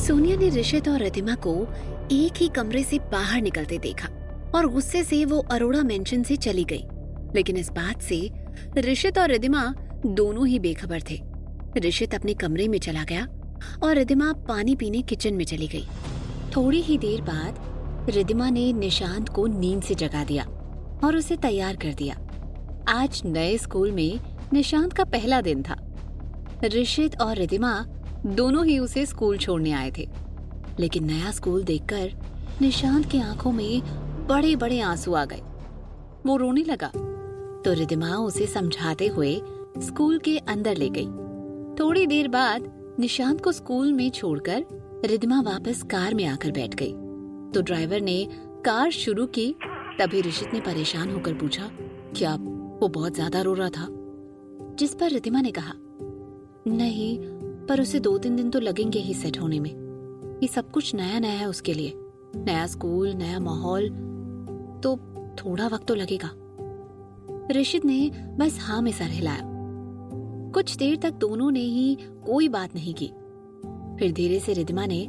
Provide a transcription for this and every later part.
सोनिया ने ऋषित और रिद्धिमा को एक ही कमरे से बाहर निकलते देखा और गुस्से से वो अरोड़ा मेंशन से चली गई। लेकिन इस बात से ऋषित और रिद्धिमा दोनों ही बेखबर थे। ऋषित अपने कमरे में चला गया और रिद्धिमा पानी पीने किचन में चली गई। थोड़ी ही देर बाद रिद्धिमा ने निशांत को नींद से जगा दिया और उसे तैयार कर दिया। आज नए स्कूल में निशांत का पहला दिन था। ऋषित और रिद्धिमा दोनों ही उसे स्कूल छोड़ने आए थे, लेकिन नया स्कूल देखकर निशांत की आंखों में बड़े बड़े आंसू आ गए। वो रोने लगा तो रिद्धिमा उसे समझाते हुए स्कूल के अंदर ले गई। थोड़ी देर बाद निशांत को स्कूल में छोड़कर रिद्धिमा वापस कार में आकर बैठ गई तो ड्राइवर ने कार शुरू की। तभी ऋषित ने परेशान होकर पूछा, क्या वो बहुत ज्यादा रो रहा था? जिस पर रिद्धिमा ने कहा, नहीं, पर उसे 2-3 दिन तो लगेंगे ही सेट होने में। ये सब कुछ नया नया है उसके लिए, नया स्कूल, नया माहौल, तो थोड़ा वक्त तो लगेगा। ऋषित ने बस हाँ में सर हिलाया। कुछ देर तक दोनों ने ही कोई बात नहीं की। फिर धीरे से रिद्धिमा ने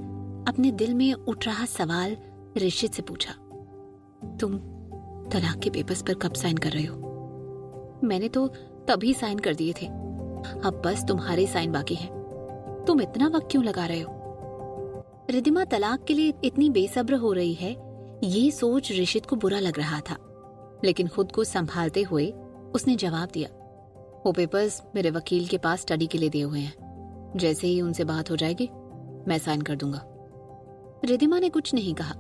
अपने दिल में उठ रहा सवाल ऋषित से पूछा, तुम तलाक के पेपर्स पर कब साइन कर रहे हो? मैंने तो तभी साइन कर दिए थे, अब बस तुम्हारे साइन बाकी हैं। तुम इतना वक्त क्यों लगा रहे हो? रिद्धिमा तलाक के लिए इतनी बेसब्र हो रही है, ये सोच ऋषित को बुरा लग रहा था, लेकिन खुद को संभालते हुए उसने जवाब दिया, वो पेपर्स मेरे वकील के पास स्टडी के लिए दिए हुए हैं। जैसे ही उनसे बात हो जाएगी मैं साइन कर दूंगा। रिद्धिमा ने कुछ नहीं कहा,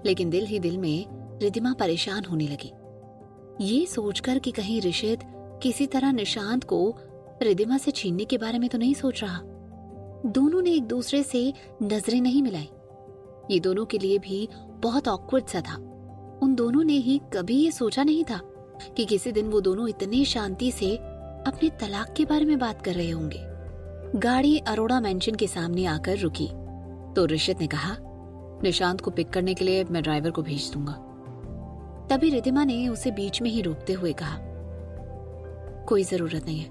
लेकिन दिल ही दिल में रिद्धिमा परेशान होने लगी, ये सोचकर कि कहीं ऋषित किसी तरह निशांत को रिद्धिमा से छीनने के बारे में तो नहीं सोच रहा। दोनों ने एक दूसरे से नजरें नहीं मिलाई। ये दोनों के लिए भी बहुत ऑकवर्ड सा था। उन दोनों ने ही कभी ये सोचा नहीं था कि किसी दिन वो दोनों इतने शांति से अपने तलाक के बारे में बात कर रहे होंगे। गाड़ी अरोड़ा मेंशन के सामने आकर रुकी तो ऋषित ने कहा, निशांत को पिक करने के लिए मैं ड्राइवर को भेज दूंगा। तभी रिद्धिमा ने उसे बीच में ही रोकते हुए कहा, कोई जरूरत नहीं है,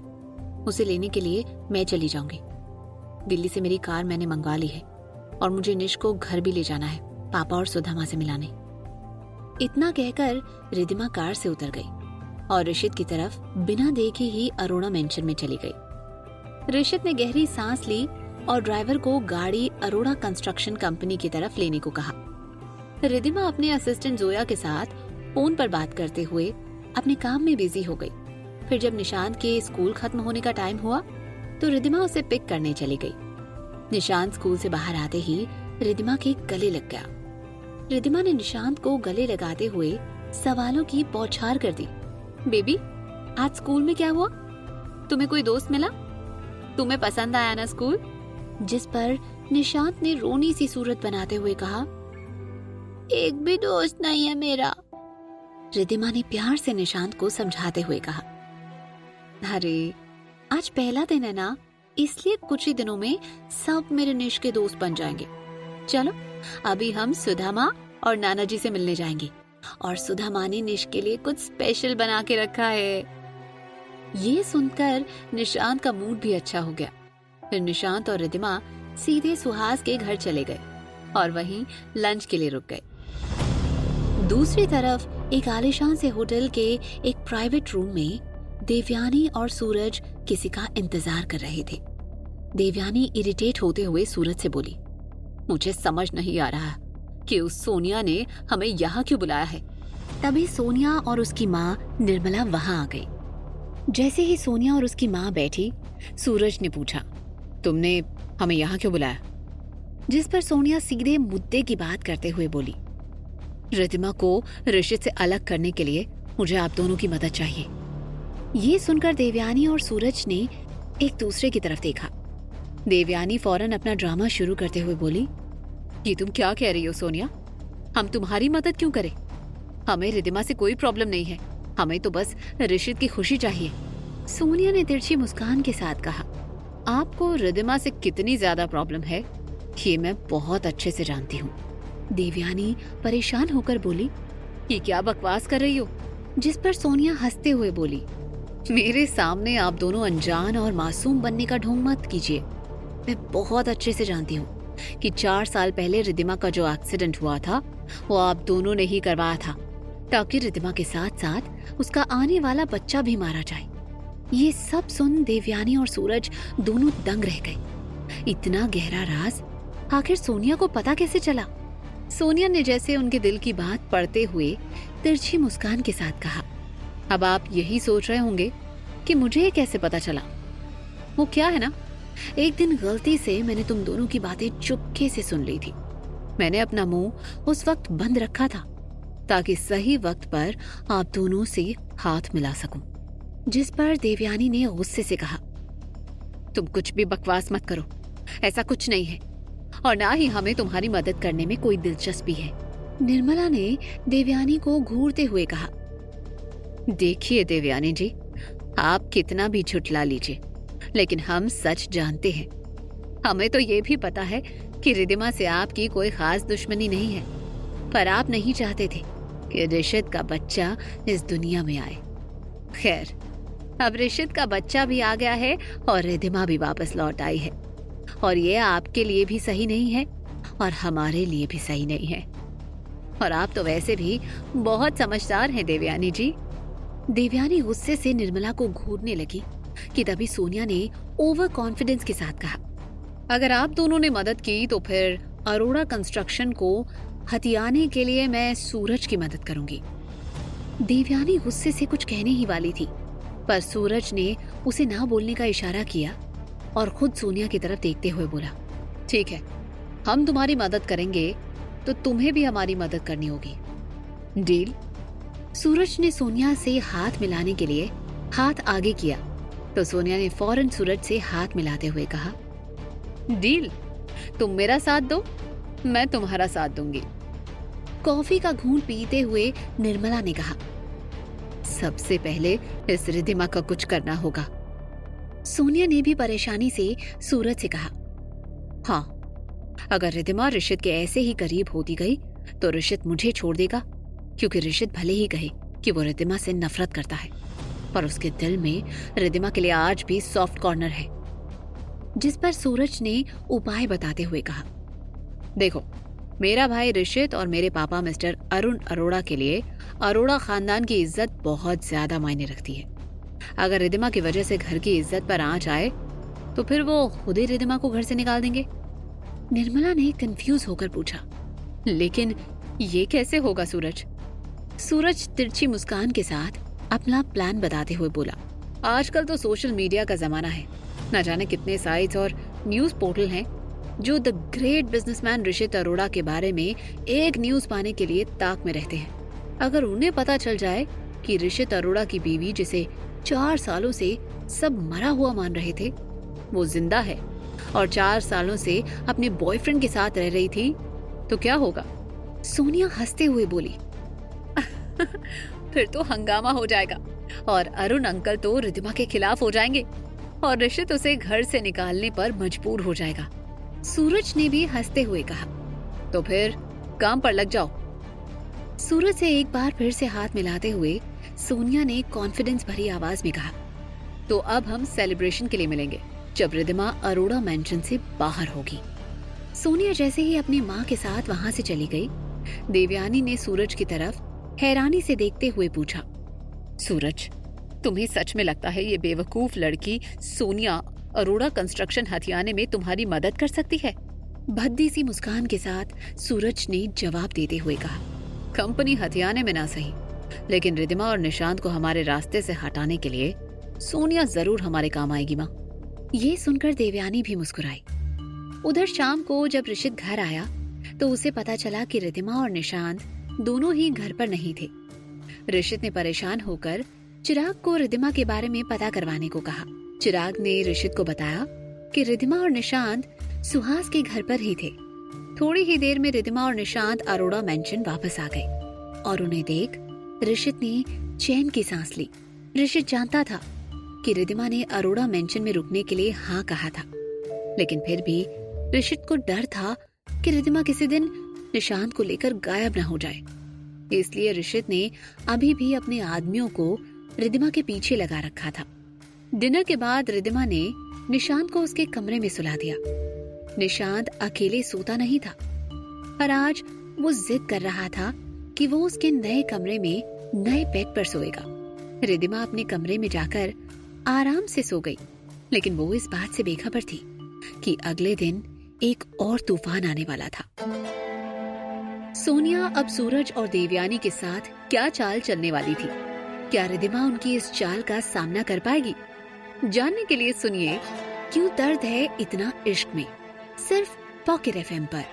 उसे लेने के लिए मैं चली जाऊंगी। दिल्ली से मेरी कार मैंने मंगवा ली है और मुझे निश को घर भी ले जाना है, पापा और सुधा माँ से मिलाने। इतना कहकर रिद्धिमा कार से उतर गई और ऋषित की तरफ बिना देखे ही अरोड़ा मेंशन में चली गई। ऋषित ने गहरी सांस ली और ड्राइवर को गाड़ी अरोड़ा कंस्ट्रक्शन कंपनी की तरफ लेने को कहा। रिद्धिमा अपने असिस्टेंट जोया के साथ फोन पर बात करते हुए अपने काम में बिजी हो गई। फिर जब निशांत के स्कूल खत्म होने का टाइम हुआ तो रिद्धिमा उसे पिक करने चली गई। निशांत स्कूल से बाहर आते ही रिद्धिमा के गले लग गया। रिद्धिमा ने निशांत को गले लगाते हुए सवालों की बौछार कर दी, बेबी, आज स्कूल में क्या हुआ? तुम्हें कोई दोस्त मिला? तुम्हें पसंद आया ना स्कूल? जिस पर निशांत ने रोनी सी सूरत बनाते हुए कहा, एक भी दोस्त नहीं है मेरा। रिद्धिमा ने प्यार से निशांत को समझाते हुए कहा, अरे आज पहला दिन है ना, इसलिए कुछ ही दिनों में सब मेरे निश के दोस्त बन जाएंगे। चलो अभी हम सुधा माँ और नाना जी से मिलने जाएंगे और सुधा माँ ने निश के लिए कुछ स्पेशल बना के रखा है। ये सुनकर निशांत का मूड भी अच्छा हो गया। फिर निशांत और रिद्धिमा सीधे सुहास के घर चले गए और वहीं लंच के लिए रुक गए। दूसरी तरफ एक आलीशान से होटल के एक प्राइवेट रूम में देवयानी और सूरज किसी का इंतजार कर रहे थे। देवयानी इरिटेट होते हुए सूरज से बोली, मुझे समझ नहीं आ रहा कि उस सोनिया ने हमें यहाँ क्यों बुलाया है। तभी सोनिया और उसकी माँ निर्मला वहाँ आ गई। जैसे ही सोनिया और उसकी माँ बैठी, सूरज ने पूछा, तुमने हमें यहाँ क्यों बुलाया? जिस पर सोनिया सीधे मुद्दे की बात करते हुए बोली, रिद्धिमा को ऋषित से अलग करने के लिए मुझे आप दोनों की मदद चाहिए। ये सुनकर देवयानी और सूरज ने एक दूसरे की तरफ देखा। देवयानी फौरन अपना ड्रामा शुरू करते हुए बोली, ये तुम क्या कह रही हो सोनिया? हम तुम्हारी मदद क्यों करें? हमें रिद्धिमा से कोई प्रॉब्लम नहीं है, हमें तो बस ऋषित की खुशी चाहिए। सोनिया ने तिरछी मुस्कान के साथ कहा, आपको रिद्धिमा से कितनी ज्यादा प्रॉब्लम है ये मैं बहुत अच्छे से जानती हूँ। देवयानी परेशान होकर बोली, ये क्या बकवास कर रही हो? जिस पर सोनिया हंसते हुए बोली, मेरे सामने आप दोनों अनजान और मासूम बनने का ढोंग मत कीजिए। मैं बहुत अच्छे से जानती हूँ कि 4 साल पहले रिदिमा का जो एक्सीडेंट हुआ था वो आप दोनों ने ही करवाया था, ताकि रिदिमा के साथ साथ उसका आने वाला बच्चा भी मारा जाए। ये सब सुन देवयानी और सूरज दोनों दंग रह गए। इतना गहरा राज आखिर सोनिया को पता कैसे चला? सोनिया ने जैसे उनके दिल की बात पढ़ते हुए तिरछी मुस्कान के साथ कहा, अब आप यही सोच रहे होंगे कि मुझे ये कैसे पता चला। वो क्या है ना, एक दिन गलती से मैंने तुम दोनों की बातें चुपके से सुन ली थी। मैंने अपना मुंह उस वक्त बंद रखा था ताकि सही वक्त पर आप दोनों से हाथ मिला सकूं। जिस पर देवयानी ने गुस्से से कहा, तुम कुछ भी बकवास मत करो, ऐसा कुछ नहीं है और ना ही हमें तुम्हारी मदद करने में कोई दिलचस्पी है। निर्मला ने देवयानी को घूरते हुए कहा, देखिए देवयानी जी, आप कितना भी झुठला लीजिए, लेकिन हम सच जानते हैं। हमें तो ये भी पता है कि रिदिमा से आपकी कोई खास दुश्मनी नहीं है, पर आप नहीं चाहते थे कि ऋषित का बच्चा इस दुनिया में आए। खैर, अब ऋषित का बच्चा भी आ गया है और रिदिमा भी वापस लौट आई है, और ये आपके लिए भी सही नहीं है और हमारे लिए भी सही नहीं है। और आप तो वैसे भी बहुत समझदार हैं देवयानी जी। देवयानी गुस्से से निर्मला को घूरने लगी कि तभी सोनिया ने ओवर कॉन्फिडेंस के साथ कहा, अगर आप दोनों ने मदद की तो फिर अरोड़ा कंस्ट्रक्शन को हथियाने के लिए मैं सूरज की मदद करूंगी। देवयानी गुस्से से कुछ कहने ही वाली थी, पर सूरज ने उसे ना बोलने का इशारा किया और खुद सोनिया की तरफ देखते हुए बोला, ठीक है, हम तुम्हारी मदद करेंगे तो तुम्हें भी हमारी मदद करनी होगी। डील? सूरज ने सोनिया से हाथ मिलाने के लिए हाथ आगे किया तो सोनिया ने फौरन सूरज से हाथ मिलाते हुए कहा, डील? तुम मेरा साथ दो, मैं तुम्हारा साथ दूंगी। कॉफी का घूंट पीते हुए निर्मला ने कहा, सबसे पहले इस रिदिमा का कुछ करना होगा। सोनिया ने भी परेशानी से सूरज से कहा, हाँ, अगर रिदिमा ऋषित के ऐसे ही करीब होती गई तो ऋषित मुझे छोड़ देगा, क्योंकि ऋषित भले ही कहे कि वो रिदिमा से नफरत करता है, पर उसके दिल में रिदिमा के लिए आज भी सॉफ्ट कॉर्नर है। जिस पर सूरज ने उपाय बताते हुए कहा, देखो, मेरा भाई ऋषित और मेरे पापा मिस्टर अरुण अरोड़ा के लिए अरोड़ा खानदान की इज्जत बहुत ज्यादा मायने रखती है। अगर रिदिमा की वजह से घर की इज्जत पर आंच आए तो फिर वो खुद ही रिदिमा को घर से निकाल देंगे। निर्मला ने कंफ्यूज होकर पूछा, लेकिन ये कैसे होगा सूरज? सूरज तिरछी मुस्कान के साथ अपना प्लान बताते हुए बोला, आजकल तो सोशल मीडिया का जमाना है, न जाने कितने साइट्स और न्यूज पोर्टल हैं जो the great businessman Rishit Arora के बारे में एक न्यूज पाने के लिए ताक में रहते हैं। अगर उन्हें पता चल जाए कि ऋषित अरोड़ा की बीवी, जिसे 4 सालों से सब मरा हुआ मान रहे थे, वो जिंदा है और 4 सालों से अपने बॉयफ्रेंड के साथ रह रही थी, तो क्या होगा? सोनिया हंसते हुए बोली, फिर तो हंगामा हो जाएगा और अरुण अंकल तो रिदिमा के खिलाफ हो जाएंगे और ऋषित उसे घर से निकालने पर मजबूर हो जाएगा। सूरज ने भी हंसते हुए कहा, तो फिर काम पर लग जाओ। सूरज से एक बार फिर से हाथ मिलाते हुए सोनिया ने कॉन्फिडेंस भरी आवाज में कहा, तो अब हम सेलिब्रेशन के लिए मिलेंगे जब रिदिमा अरोड़ा मैंशन से बाहर होगी। सोनिया जैसे ही अपनी माँ के साथ वहां से चली गई, देवयानी ने सूरज की तरफ हैरानी से देखते हुए पूछा, सूरज, तुम्हें सच में लगता है ये बेवकूफ लड़की सोनिया अरोड़ा कंस्ट्रक्शन हथियाने में तुम्हारी मदद कर सकती है? भद्दी सी मुस्कान के साथ सूरज ने जवाब देते हुए कहा, कंपनी हथियाने में ना सही, लेकिन रिदिमा और निशांत को हमारे रास्ते से हटाने के लिए सोनिया जरूर हमारे काम आएगी माँ। ये सुनकर देवयानी भी मुस्कुराई। उधर शाम को जब ऋषित घर आया तो उसे पता चला कि रिदिमा और निशांत दोनों ही घर पर नहीं थे। ऋषित ने परेशान होकर चिराग को रिदिमा के बारे में पता करवाने को कहा। चिराग ने ऋषित को बताया कि रिदिमा और निशांत सुहास के घर पर ही थे। थोड़ी ही देर में रिदिमा और निशांत अरोड़ा मैंशन वापस आ गए और उन्हें देख ऋषित ने चैन की सांस ली। ऋषित जानता था कि रिदिमा ने अरोड़ा मैंशन में रुकने के लिए हाँ कहा था, लेकिन फिर भी ऋषित को डर था कि रिदिमा किसी दिन निशांत को लेकर गायब न हो जाए। इसलिए ऋषित ने अभी भी अपने आदमियों को रिदिमा के पीछे लगा रखा था। डिनर के बाद रिदिमा ने निशांत को उसके कमरे में सुला दिया। निशांत अकेले सोता नहीं था, पर आज वो जिद कर रहा था कि वो उसके नए कमरे में नए बेड पर सोएगा। रिद्धिमा अपने कमरे में जाकर आराम से सो गई, लेकिन वो इस बात से बेखबर थी कि अगले दिन एक और तूफान आने वाला था। सोनिया अब सूरज और देवयानी के साथ क्या चाल चलने वाली थी? क्या रिद्धिमा उनकी इस चाल का सामना कर पाएगी? जानने के लिए सुनिए क्यों दर्द है इतना इश्क में, सिर्फ पॉकेट एफएम पर।